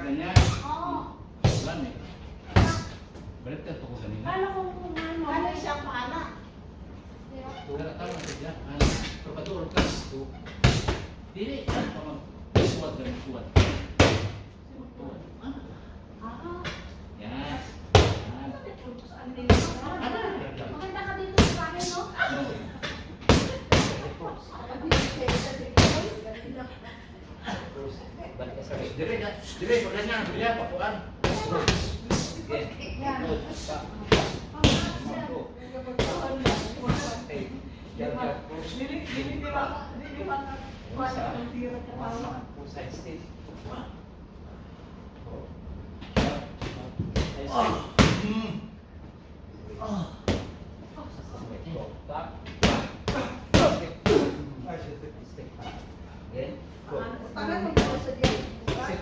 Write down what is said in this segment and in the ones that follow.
ganyan. Oo. Wala eh. Balik ka ito ko kanina. Kala ko kung ano. Ano siya pala? Wala ka lang siya. Kapatulog ka. Dili. Kuwat ganun. Kuwat. Ah. Yan. Maganda ka dito sa akin, no? Balik ka sa rin. Dire ka. Dire. Wala niya. Bila. Papuan. Sige. Good. Pa. Go. Hey. Yan ka. Side step. Go. Back. Step. Again. Go. Tagal mo ba sa diyan? Sit.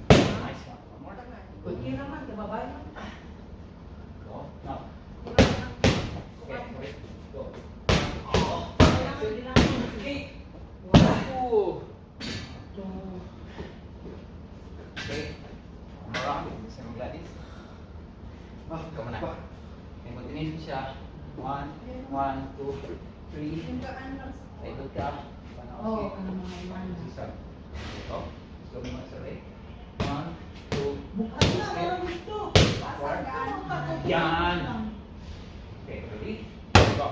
Nice one. One more. Good. Hindi naman, kababay mo. Go. Now. Okay. Wait. Go. Kick. Ooh. Okay. Marami. Sa mga gladis. Ikaw muna. Okay, continuation siya. 1, 1, 2, 3. Ikot ka. Oo, ano mga iwan. Isa. Ito. Gusto mo sa rin. 1, 2, Bukas na, wala dito. Yan. Okay, ready? Go.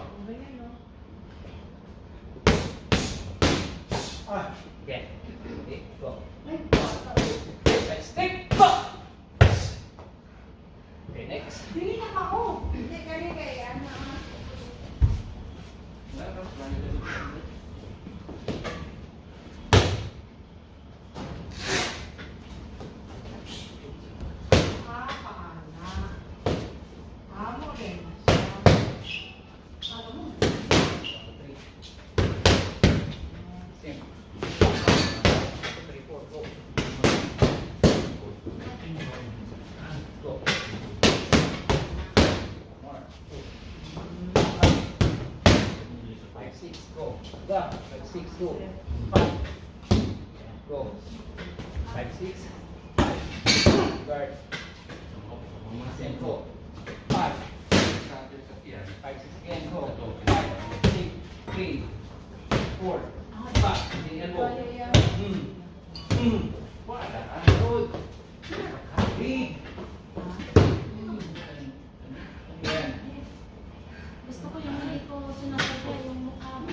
Again. Ready? Go. Let's stick. Go. Okay, next. Dili na ako. Hindi, kaya yan. Go. Go. 5, 6, go. 5. Go. 5, 6. Guard. Then go. 5. 5, 6 again. Go. 5, 6, 3, 4. Back. The elbow. Wala. Good. Big. Again. Gusto ko yung hindi ko sinasadya yung mukha mo.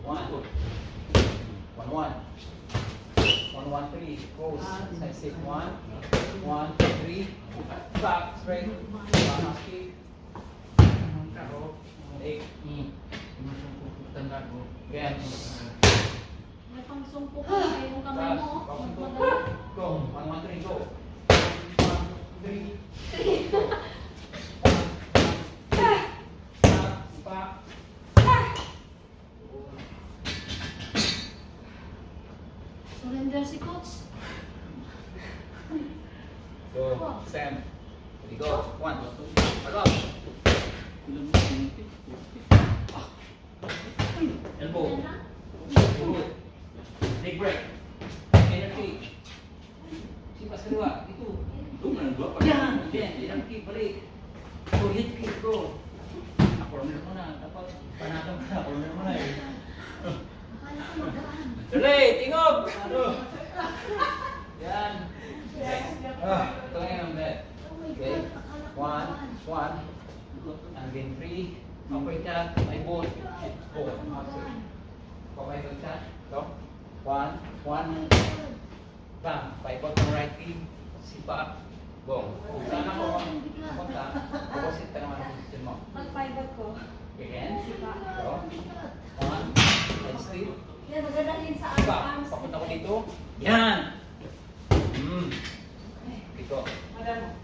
1, 1, 1, 3, goes, side step, 1, 1, 3, back, straight, back, kick, 8, again, May pangsungko ko na yung kamay back, mo. go, 1, 1, 3, go, 1, 3, go, back, Surrender si coach. go, Sam, ready, go, 1, go, elbow, good, leg break, energy, sipas kedua, itu, yan, yan, kick, balik, go, hit kick, go, corner mo na, dapat panatang ka na, corner mo na eh. Akala ko magaan. Tuloy, tingog! Ano? Yan. Ito ngayon ang bed. Oh my Okay. God, akala ko 1, magaan. 1. And then 3. Okay ka. May ball. 4. Okay ka. Go. 1, 1. Bang. Paibot ng right knee. Sipa. Go. Sana ko. Punta. Opposite ka naman ang position mo. Mag-pivot ko. Again. Go. 1. And still. Yan, maganda din sa Diba? arms. Papunta ko dito. Yan! Dito. Maganda.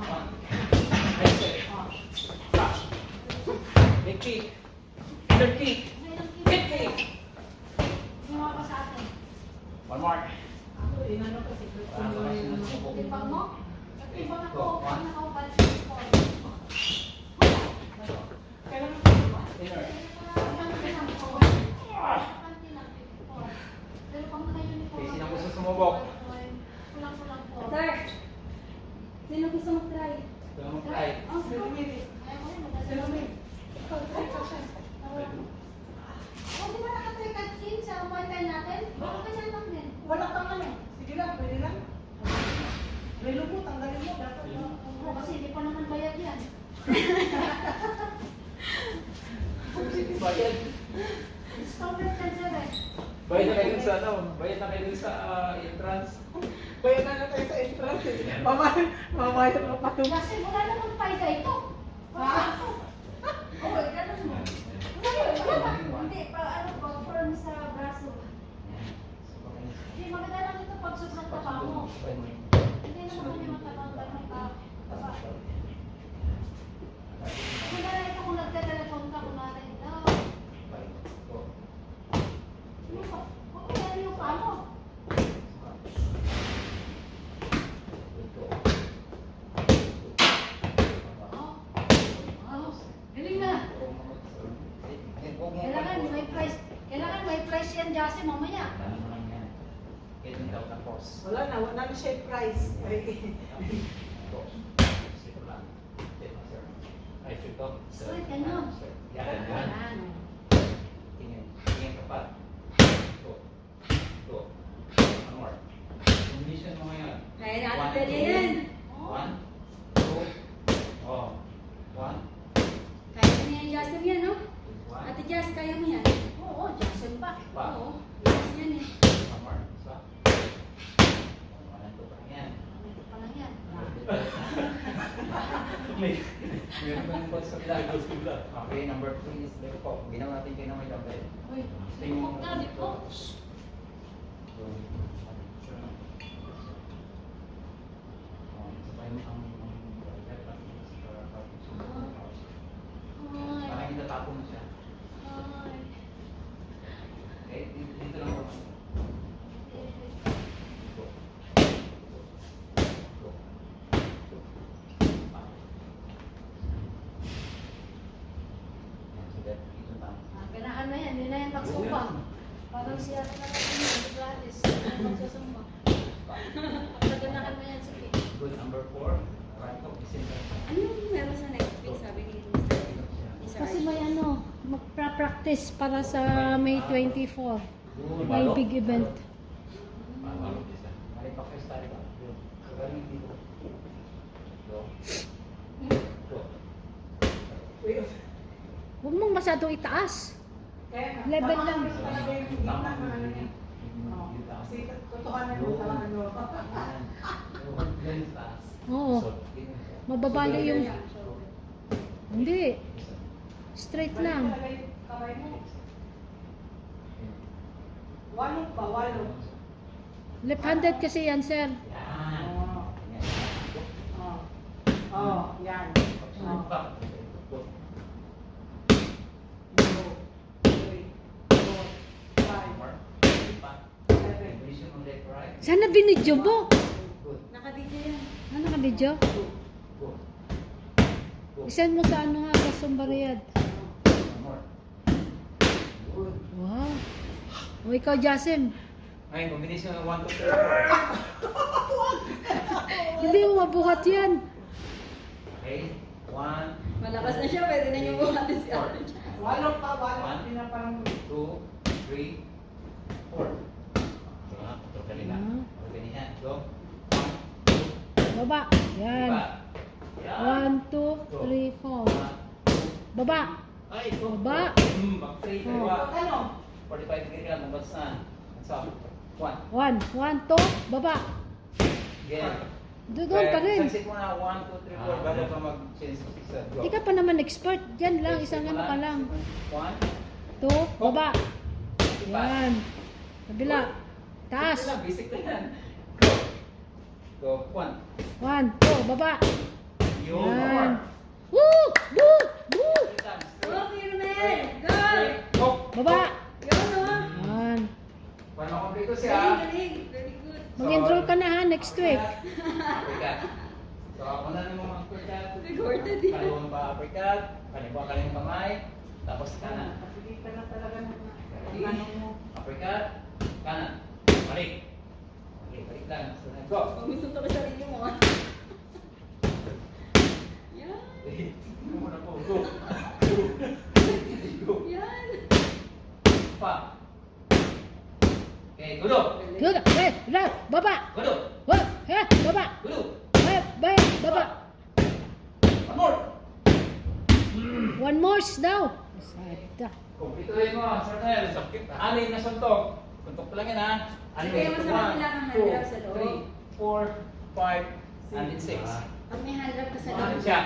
One. Right step. Back. Big kick. Third kick. Big kick. Gumawa ka sa atin. One more. Ako, inano kasi. Tipag mo? Tipag ako. Pag nakaupat. Kailangan Inner. Pero pang naka-uniform. Facing ako ang Muay Thai natin? Baka kanya lang din. Wala kang ano. Sige lang, pwede lang. Relo mo, tanggalin mo. Dapat Oo, kasi hindi pa naman bayad yan. Sige, bayad. Discounted ka dyan eh. Bayad na kayo dun sa ano? Bayad na kayo dun sa entrance. bayan na tayo sa entrance. Mamayad mo pa ito. Kasi wala namang paida ito. Ha? Oo, ganun mo. Wala. Hindi, pa ano, pa-firm sa braso. Hindi, maganda lang ito pag sobrang taba mo. Hindi naman kami magtanong-tanong ka. Taba. Maganda lang ito kung nagte-telephone ka kung natin. Ano yung pa mo? Galing na. Kailangan may price yan, Jassy, mamaya. Wala na siya yung price. Straight, ganyan. Yan. Tingin ka pa. Go. One more. Combination mo ngayon. Kaya One, natin pwede two. yan. 1, 2, oh. 1, Kaya mo yan, Jassy, yan, no? 1, Ate Jazz, kaya mo yan? Oo, Jassy pa. Pa. Oo, Jazz yan eh. one more. Isa. 1 and 2 pa yan. Ito pa lang yan. Meron ba yung boss sa vlog? Okay, number 3 is left po. Ginawa natin kayo na may dumbbell. Uy, Tingnan mo. grabe po. Ay, Parang itatapon mo siya. ay. Okay, dito lang po. Go. Go. Pa. Yan, so that, dito lang. Ganahan na yan, hindi na yan magsumba. Parang siya na lang yung Gladys. Hindi na magsusumba. Pa. Pag ganahan na yan, sige. Good, number 4. Right hook, isin ka. Ano yung meron sa next week, sabi ni Mr. Kasi may ano, magpa-practice para sa May 24. May big event. Mali pa kayo tayo ba? Yun. So, galing dito. Go. Go. Huwag mong masyadong itaas. Level lang. Talaga yung gitna ng ano niya. Kasi totohanan mo talaga ano. Oo. Mababali yung... Hindi. Straight lang. Talaga yung kamay mo. Walong pa, walong. Left-handed kasi yan, sir. Yan. Yan. Pa. 2, 3, 4, 5, More. Pa. 7, Position on left, right. Sana binidyo mo. Good. Nakabidyo yan. Ano ka video? Go. Go. Isend mo sa ano ha, sa Sumbariyad. One more. Good. Wow. O ikaw, Jasim. Ngayon, combination ng 1, 2, 3, 4. Hindi mo mabuhat yan. Okay. 1, Malakas na siya, pwede na niyo buhatin si Ate Jazz. walong pa, walong. Hindi na parang 2, 3, 4. Okay, ito kanina. Okay, ganyan. Go. Baba. Yan. Diba? Yan. 1, 2, 3, 4. Baba. Ay, ito. Baba. Back 3, Oh. diba? ano? 45 degree ka lang, bumabas na. So, 1. 1, 1, 2, baba. Again. Doon pa rin. Sunset mo na 1, 2, 3, 4. Bago ka mag-change sa go. Hindi ka pa naman expert. Diyan lang, isang ano ka lang. 1, 2, baba. Yan. Kabila. Taas. Basic na yan. Go. 1. 1, 2, baba. Yun. Yan. More. Woo! Woo! Woo! 3 times. Go, Kirmel! Go! Straight. Go. Baba. Yun, no? Yan. Para makomplito Galing, siya. galing. Very good. Mag-enroll ka na ha next week. Uppercut. So, ako na naman mga uppercut. Recorded yun. Kaliwang pa uppercut. Kaliwang kaling kamay. Tapos kanan. Kapilitan na talaga ng Ready? ano mo. Uppercut. Kanan. Balik. Okay, balik lang. So, go. Pag-misunto ka sarili mo, ah. Yan. Tingnan mo na po. Go. Go. Yan. Pa. Okay, gulog. Good. Right. Baba. Gulog. What? Baba. Gulog. Baba. One more. One more daw. Sada. Kumpituhin mo, Sir Nel. Anim na suntok. Suntok pa lang yan, ha? Kaya masama sila kang handrap sa loob. 3, 4, 5, and 6. Pag may handrap ka sa Ano loob. siya?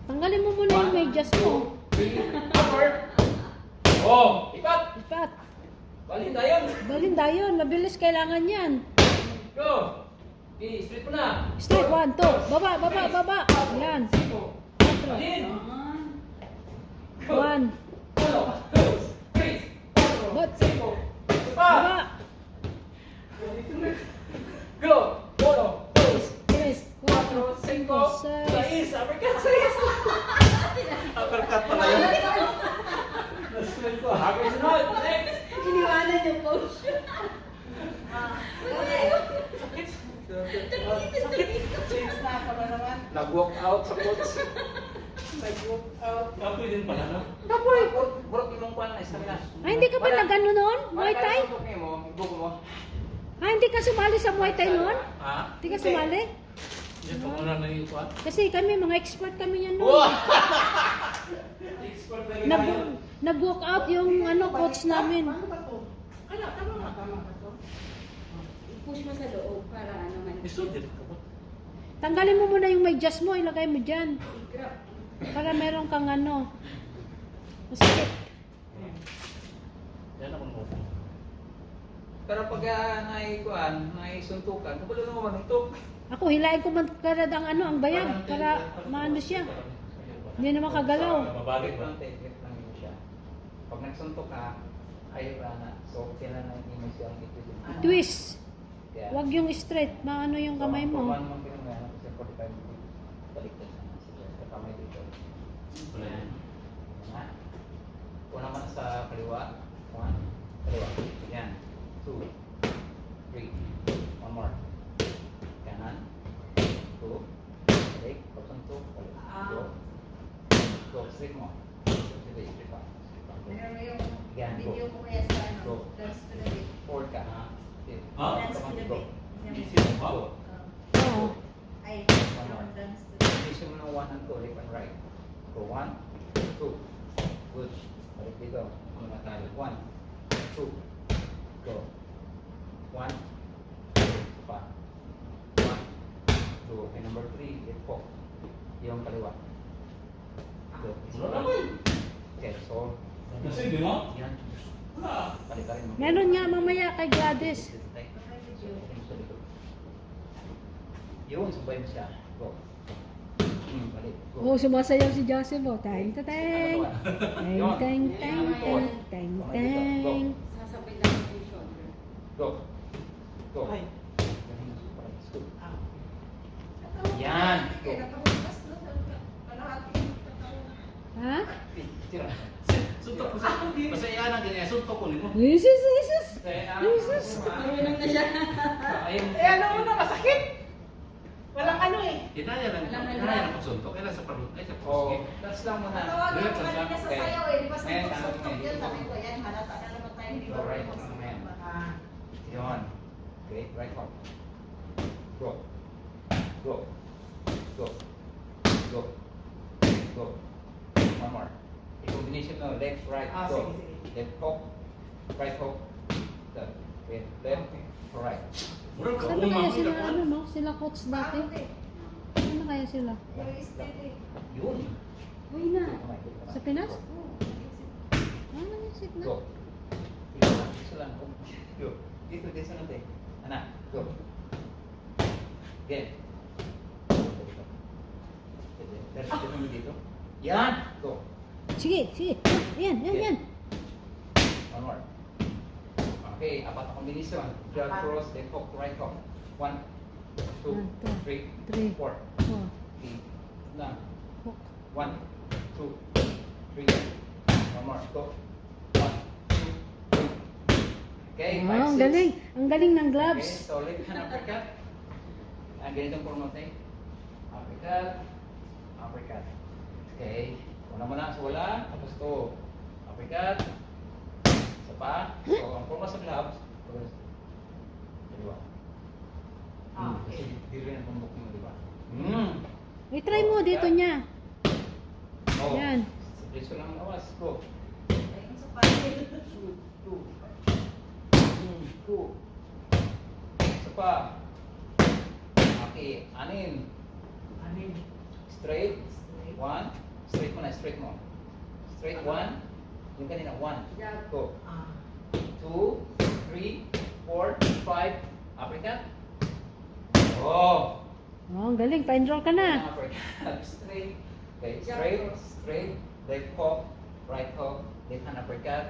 Tanggalin mo muna yung medyas mo. 3, 4. Oh, ipat. Ipat. Balin tayo. Balindayon. Mabilis kailangan yan. Go. Okay, straight mo na. Straight. 1, 2. Baba. Yan. Balin. Ah. 1. 1, 2, 3, 4, But- 5. Baba. Go. 1, 3, 4, 5, 6, 6. 7. Uppercut, 6. Uppercut pala yun. Naswell ko. Happy sunod. Next. Iniwanan yung coach. Change na ako na naman. Nag-walk out sa coach. Nag-walk out. Kapoy din pala, no? Kapoy! Burok yung kwan na istamina. Hindi ka ba nag-ano noon? Muay Thai? Mo, buko mo. Hindi ka sumali sa Muay Thai noon? Ha? Hindi ka sumali? Diyan pa muna na yung kwan. Kasi kami, mga expert kami yan Wow! noon. Expert talaga yun. Nag-walk out yung coach namin. Paano ba to? Ano, tama nga. Tama ba to? I-push mo sa loob para ano man. Isudit ka ba? Tanggalin mo muna yung medyas mo, ilagay mo dyan. I-grab. Para meron kang ano. Masakit. Yan ako mo. Pero pag naisuntukan, kabalo naman ang tok. Ako, hilain ko man karad ang ano, ang bayag. Para maano siya. Hindi na makagalaw. Mabalik lang, take lang yun siya. Pag nagsuntok ka, ayaw ka na. So, kailangan na hindi mo siyang ituloy. Twist. Yeah. Huwag yung straight. Maano yung kamay mo. Pag mo pinamaya, kasi 45 minutes, baliktad na. Sige, sa kamay dito. Yan. Yan. Una naman sa kaliwa. 1, kaliwa. Yan. 2, 3, 1 more. Kanan. 2, balik. Pagsuntok, balik. Go. Go, straight mo. Straight pa. Meron mo yung Yan, go. video ko kaya sa ano, Go. Dance to the Beat. Forward ka. Dance to the Go. Beat. Go. Oo. Ay, One more. dance to the Beat. Position mo ng 1 and 2, left and right. Go 1, 2. Good. Balik dito. Mga tayo. 1, 2. Go. 1, 2. Pa. 1, 2. Okay, number 3, left hook. Yung kaliwa. Good. Okay, so. Yan. Balik ka rin. Meron nga mamaya kay Gladys. Yun, sabay mo siya. Go. Balik. Go. Oh, sumasayaw si Joseph. Oh. Teng, teng, teng. Teng, teng, teng, teng, teng, teng. Sasabay lang yung shoulder. Go. Go. Ay. Yan. Go. Nakabukas na talaga. Kalahati. Ha? Tira. Suntok ko sa. Basta yan ang ganyan. Suntok ko nimo. Jesus, Jesus. Jesus. Marunong na siya. Ayun. Eh, ano mo na, masakit? Walang ano eh. Kinaya lang ang pagsuntok. Kaya sa parut ay sa Oh, puski. touch lang muna. Tawagan Direct ko lang kanina siya. sa Okay. sayaw eh. Di ba Ngayon, sa tanong pagsuntok niya. yun, sabi ko, yan, halata na naman tayo. Hindi Go ba right, pagsuntok mamaya. baka Yun. Okay, right hook. Go. Go. Go. Go. Go. One more. I-combination no, left, right, Ah, go. sige, sige. Left hook, right hook. Done. Okay, left, right. Murag ka Saan na kaya umang sila, kita ano no? Sila coach dati? Paano eh? Saan na kaya sila? Yung steady. Yun. Uy na. Sa Pinas? Oo. Ano yung sit na? Go. Isa lang. Go. Dito, dito sa natin. Anak, go. Again. Dito mo dito. Yan! Go. Sige, sige. Yan, yan, yan. One more. Okay, apat na combination. Jab Apat. cross, left hook, right hook. 1, 2, 1, 2, 3, 3, 4. 4, Okay. Lang. hook. 1, 2, 3. One more. Go. 1, 2, 3. Okay, 5, 6. Wow, ang galing. Ang galing ng Okay, gloves. so left hand uppercut. Ang ganitong promote. Uppercut. Uppercut. Okay. Una muna sa wala. Tapos to. Uppercut. Isa pa. So, ang forma Bukas sa gloves. Diba? Ah, Kasi okay. di rin ang tumbok mo, diba? I-try mo dito niya. Oh. Yan. Sa preso lang ang awas. Go. Ayun sa panel. Two. Two. Isa pa. Okay. Anin. Anin. Straight. One. Straight mo na. Straight mo. Straight. One. Yung kanina. One. Jab. Go. Ah. 2, 3, 4, 5. Uppercut. Oh. Oh, ang galing. Pa-enroll ka na. Uppercut. Straight. Okay. Jab Straight. cross. Straight. Left hook. Right hook. Left hand uppercut.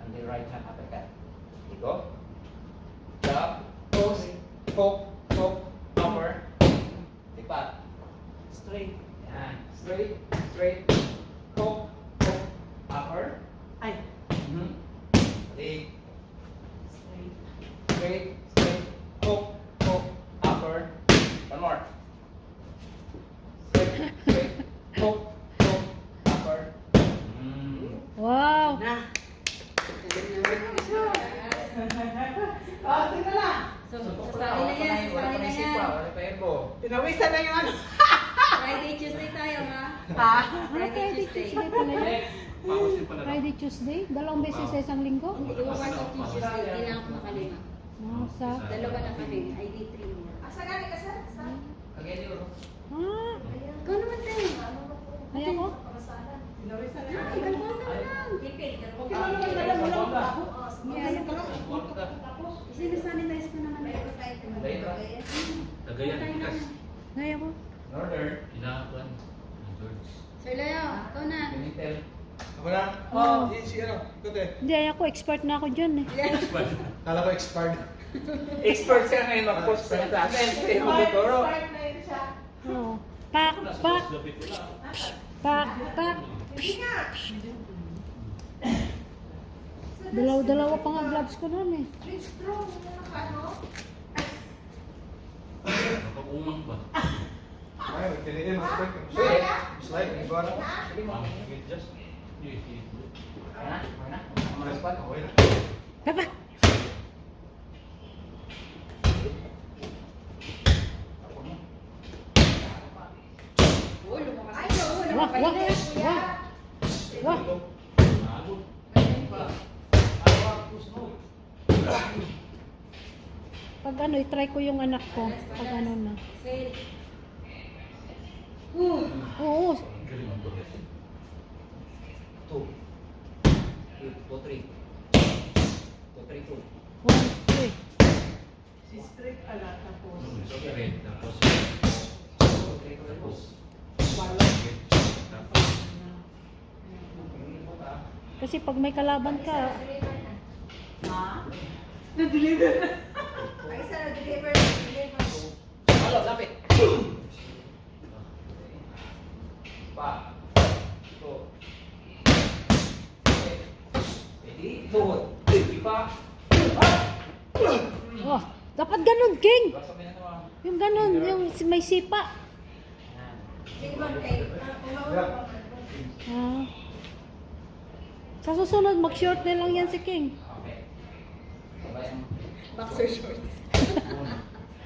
And the right hand uppercut. Okay, go. Jab. Post. Hook. Hook. Upper. Lipat. Straight. Yan. Straight. Straight. Hook. Hook. Upper. Ay. Leg. Straight. Straight, straight, hook, hook, upper. One more. Straight, straight, hook, hook, upper. Wow. Na. Galing naman yung Oh, sige na. So, sasali na yan, sasali na yan. Wala pa elbow. Tinawisan na yung ano. Friday, Tuesday tayo, ha? Ha? Friday, Tuesday. Tuesday pala yun. Next. Pausin pala. Friday, Tuesday. Dalawang beses sa isang linggo. Hindi, yung one of Tuesday, hindi na ako makalima. Oh, sa... Dalawa na kami, I did 3 more. Asa gani ka sir? Sa? Again, yun. Ah, Ayan. Ikaw naman tayo. Ano ba po? ay ako? Pamasalan. Tinawisan na Ay, yung ibang mo naman. Tipid. Okay lang naman, dala mo lang ako. Oo, sige. Mag-ano ka lang. One ka. Tapos. Sinasanitize ko naman. May pagkain ko na. Dahil ba? Tagayan, ikas. Ay ako. Northern. Inakuan. George. Sir Leo, ikaw na. Unitel. Ako na? Oo. Si ano? Ikaw te. Hindi, ay ako. Expert na ako dyan eh. Kala ko expired. Expert siya ngayon mag-post sa atin. Kasi magtuturo. Start na yun siya. Oo. Pak, pak, pak, pak. Hindi nga. Dalaw-dalawa pa nga gloves ko noon eh. Rich strong. Ano? Nakapumang ba? Ay, tiniin mo. Sige. Slide, ikaw na. Sige mo. Just. Yes, yes. Ano? Ano? Ano? Spot? Okay na. Papa! Oh, lumakas Ay, ka. oo, Wah, wah, kuya. wah. Agod. Pag ano, i-try ko yung anak ko. Pag ano na. Sail. Oo. Galing ang tuloy. 2. 2, 3. 2, 3, 2. 1, 3. Si straight pala. Tapos. Straight. Tapos. 2, 3, 2. Tapos. Wala. Tapos. Kasi pag may kalaban ka, Ha? Na-deliver na. Ay, isa na deliver. Deliver. Halo, lapit. Pa. To. Ready? Tuhod. Ipa. oh, dapat ganun, King. Basta may naman. Yung ganun, yung may sipa. Deliver kay. Ah. Sa susunod, mag-short na lang yan si King. Okay. Sabay ang Boxer shorts.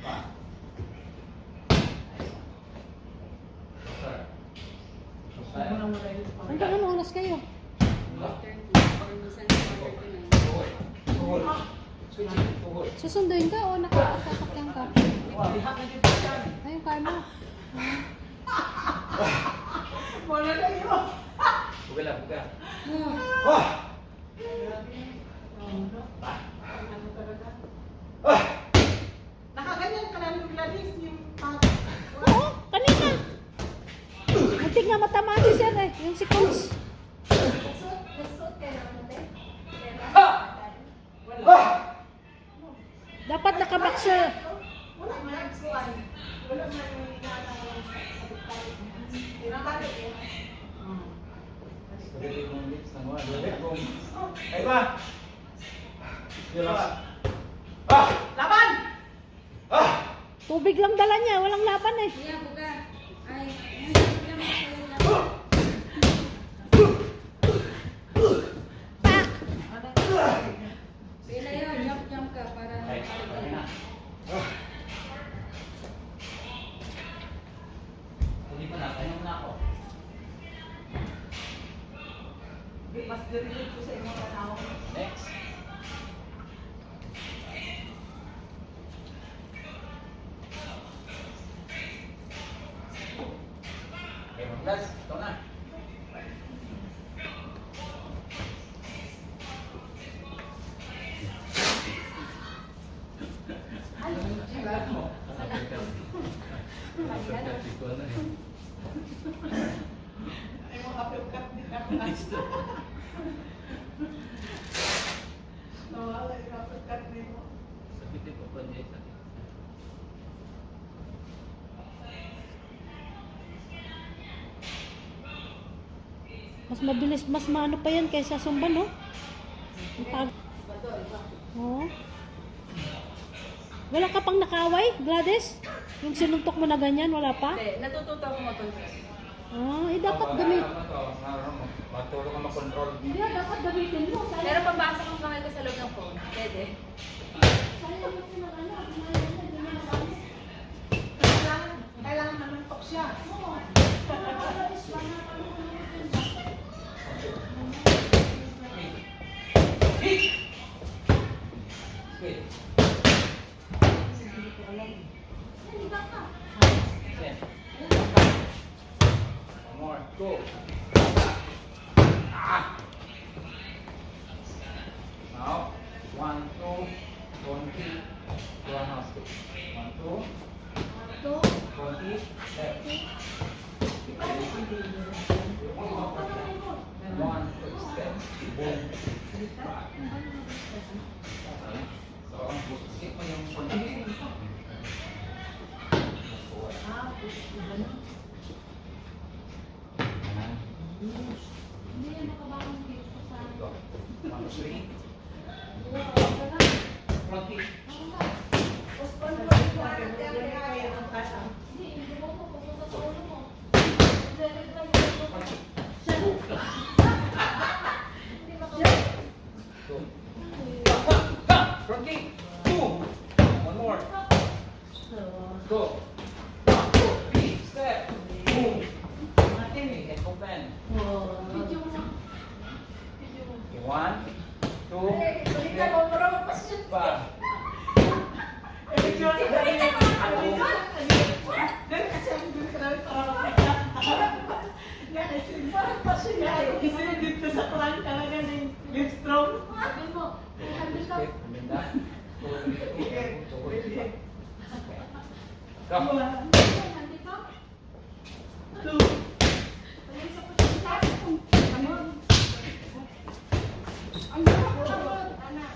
pa. Sir. Ano na muna yun? Hanggang ano oras kayo? 30. Or minsan 39. Tuhod. Tuhod. Switch. Tuhod. Susunduin ka o nakakasakyan ka? Lihat na dito siya. Ayun, kaya mo. Wala na yun. Buka lang, buka. Grabe. Ano? Ano talaga? Ah! Nakaganyan ka lang yung Gladys, yung pag... Oo, kanina. Muntik nga matamaan si Sir eh, yung si Coach. Nagsuot ka naman natin. Wala. Dapat nakaboxer. Wala man. Wala man yung inaasawa ng kabit-tayo. Tinabalik eh. Dali mong lips na mo. Dali mong. Ay ba? Yes. Laban! Tubig lang dala niya, walang laban eh. Kuya, buga. Ay, hindi lang ako lang. Pak! Sila yun. Alam mo. Uppercut, ito na eh. Ay, mga uppercut din ako. Nawala yung uppercut din mo. Sakit eh, Papa Jay, sakit. Mas mabilis, mas maano pa yan kaysa Zumba, no? Ang pag- Oo. Wala ka pang nakaway, Gladys? Yung sinuntok mo na ganyan, wala pa? Hindi, natututo ako matulog. Dapat gamit. Matulog ka makontrol. Hindi, dapat gamitin mo. Pero pabasok ang kamay ko sa loob ng phone. Pwede. Kailangan manuntok siya. Wait. Ten. One more. Go. Ah. Now, 1, 2, 20, 1 hospital. 1, 2, 20, left. 1, 2, step. Boom. Back. Okay. So, skip mo yung 20. Hindi yan makabangon dito sa... Go. 1, 3. 20. Postpone mo yung parang kaya ang kasa. Hindi, hindi mo po pupunta sa ulo mo. Hindi makabangon. Go. Ba! Front kick. 2. One more. Go. 1, 2, 3. Step. Boom. Okay, head open. Video mo. Video mo. Okay, 1, 2, Balita mo, parang pasyon. ba. Ganun kasi ang dun ka namin parang parang pasyon niya. Kasi dito sa prank talaga ng Livestrong. Sabi mo, handle ka. Step. Kumenda. 2, 3, 2, 2, 2. Go. Handle ka. Two. Pagay sa pagkakas. Ang sarap. Anak.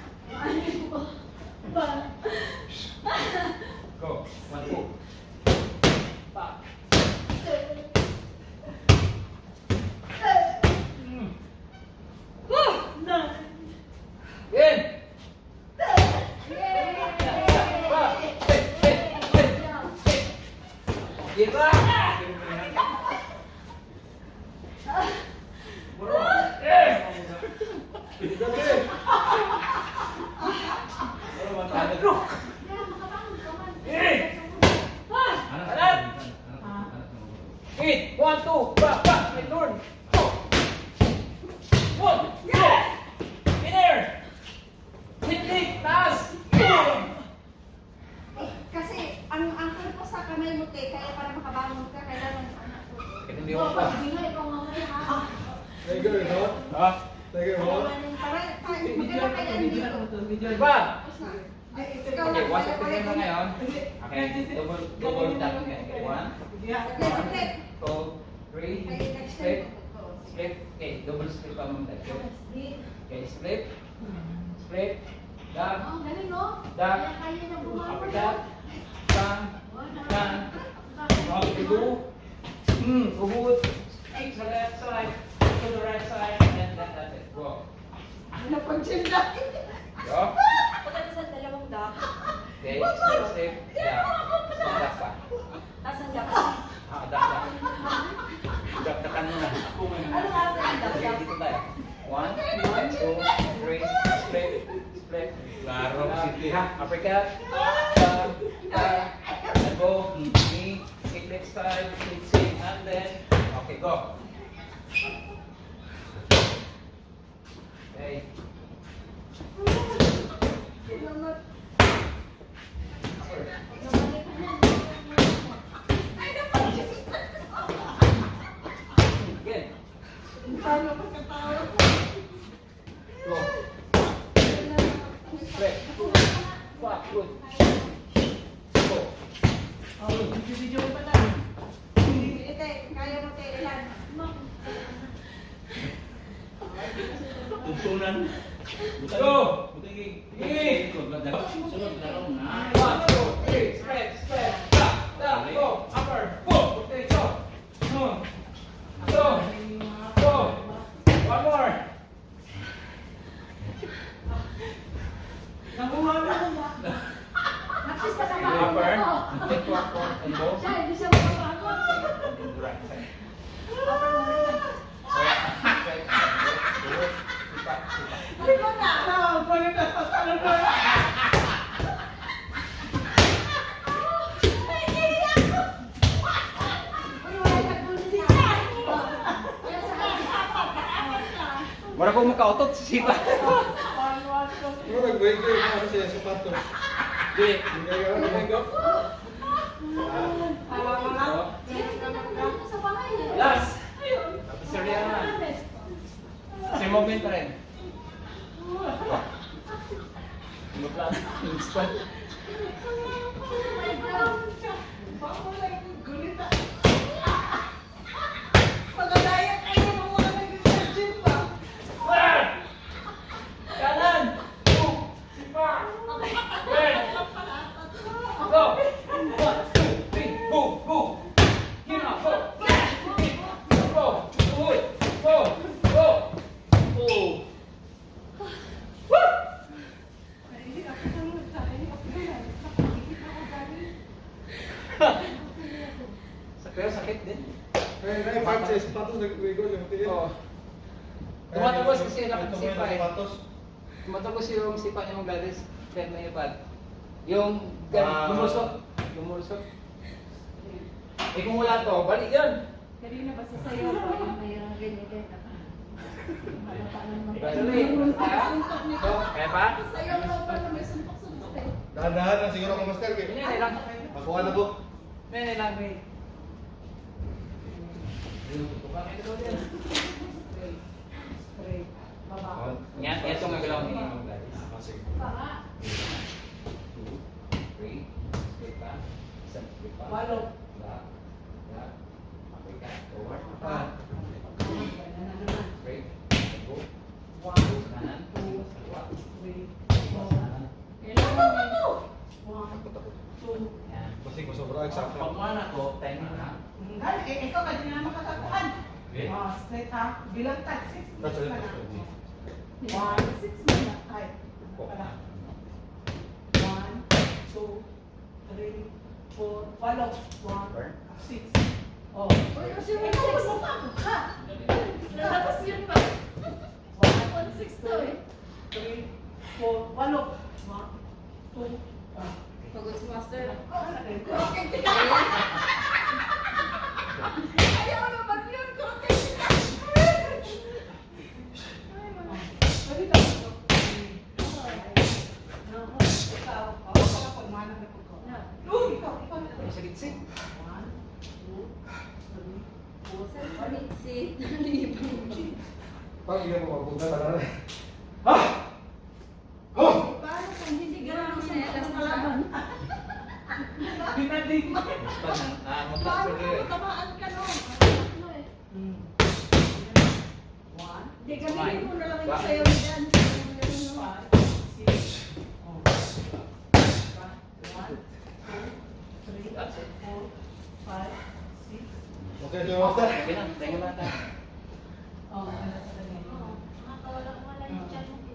Go. 1, 2. Back. In. Back. Give up. Bro. Eat. 1, 2. Back. Back. My turn. 1, 2. In there. Hit. Taas. Kasi ang purpose sa kamay mo, te, kaya para makabangon ka, kailangan anak ko. Hindi ko pa. Hindi nga, ikaw mamaya ha. Tiger, no? Ha? Tiger, no? Para maganda kaya dito. Ba? Tapos na. Okay, 1 second na ngayon. Okay, double tap ngayon. Okay, 1, Split. 2, 3, split. Split. Okay, double split pa muna tayo. Okay, split. Split. Dab. Oh, galing no? Dab. Kaya na bumangon. Uppercut. Bang. Bang. Okay, go. Uhud. Straight to the left side. To the right side. And that's it. Go. Napag-gymna. Go. Pagkata sa dalawang dock, Okay, step. Dab. Dab pa. tapos ang dapat. Dab. Dagdagan mo na. Ano nga sa ang Okay, dapat? dito tayo. 1, 2, 3, split, split. Klaro, City. Uppercut. And go. Knee. Kick left side. Kick. And then. Okay, go. Okay. Again. Paano pagkatawa? Go. Split. Back. Good. Go. Oh, video mo pa tayo. Ite, kaya mo tayo ilan? Tuntunan. Go! Buti Sige! Sunod na lang na. 1, 2, 3, spread, spread. Down, go, upper, go. Okay, go. Go. Go. One more. Nakuha na mo ba? At least kasama Upper. ko. Take one more and go. Siya, hindi siya makapagod. In the right side. Upper mo rin. Right, go. Sipa, sipa. Hindi ko na. Pwede na sa talon mo. Uy, wala ka dun siya. Kaya sa Wala kong makautot sa sipa. Ano nag-wake kayo para sa sapatos? Di. Hindi kayo go. Sige, hindi na kung sa bahay eh. Last. Sorry naman. Same movement pa rin. Ano plan? Yung squat. Oh my God. Magdadayat kayo ng mga nag-gym pa. Kanan! Two! Sipa! Red! Go! 1, 2, 3, go! Go! Here now, go! Go! Uy! Go! Go! Oh! Woo! Pero sakit din. Ay, part sa sapatos nag-wake yung tiil. Oo. Tumatagos kasi dapat Ito mo sipa yung eh. sapatos. Tumatagos yung sipa niya ng Gladys. Kaya may ipad. Yung Ah. lumusok. Lumusok. Eh kung wala to, balik yun. Kanina ba sa sayo ko yung mayroong ganyan. Tuloy. So, kaya pa? Sayo ko pa na may sumpok-sumpok eh. Dahan-dahan lang siguro kung master kayo. Hindi lang. Makuha na po. Hindi lang. Bakit ito din? Straight. Baba. Yan itong nagalaw ni Ma'am Gladys. Sige. Baka. 2, 3, straight pa. Isang straight pa. Walo. Back. Back. Okay ka. Forward. Straight. Go. 1, Kanan. Kaliwa. 3, Kanan. 1, Takot-takot. 2. Yan. Kasi kung sobra eksakto. Pag mana ko, time na. Ikaw ka din na makakakuhan. Okay. Straight ha. Bilang tag 6. That's it. 1, 6 mo na. Ay. Wala. 1, 2, 3, 4, 8. 1, 6. Oh. Uy, kasi may sex. Ha? Lalabas yun ba? 1-6 to eh. 3, 4, 8. 1, 2, 3. Pagod si Master. Ayaw naman yun. Ay, sa gitsit. Sit. Nalibang. Pag hindi mo mapunta na rin. Paano kung hindi ganun sa elas na laban? Pinadig. Mag-transfer kayo eh. Tamaan ka no. Hindi, gamitin mo na lang yung sayo ni Dan. Okay, so master. Okay na, tingnan natin. Oh, ano sa Nakakawala-wala yung tiyan mo.